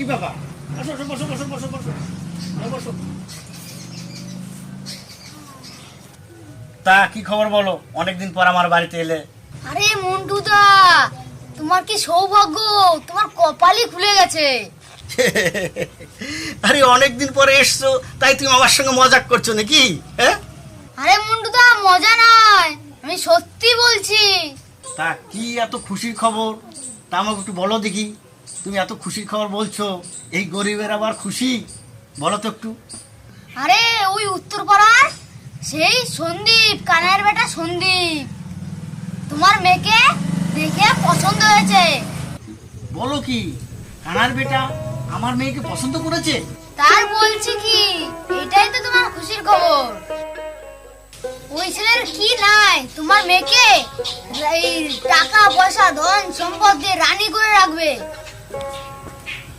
কি ব্যাপার? বসো বসো বসো বসো বসো বসো। তা কি খবর বলো, অনেকদিন পর আমার বাড়িতে এলে? আরে মন্টুদা, তোমার কি সৌভাগ্য, তোমার কপালই খুলে গেছে। আরে অনেকদিন পরে এসছো, তাই তুমি আমার সঙ্গে মজাক করছো নাকি? হ্যাঁ? আরে মন্টুদা, মজা নয়, আমি সত্যি বলছি। তা কি এত খুশির খবর? তা আমাকে একটু বলো দেখি। তুমি এত খুশির খবর বলছো, এই গরিবের আবার খুশি, বলো তো একটু। আরে ওই উত্তরপাড়ার সেই সন্দীপ, কানাইয়ের বেটা সন্দীপ, তোমার মেয়েকে দেখে পছন্দ হয়েছে। বলো কি, কানার বেটা আমার মেয়েকে পছন্দ করেছে? তার বলছি কি, এটাই তো তোমার খুশির খবর। ওই ছেলের কি নাই, তোমার মেয়েকে এই টাকা পয়সা ধন সম্পদ দিয়ে রানী করে রাখবে।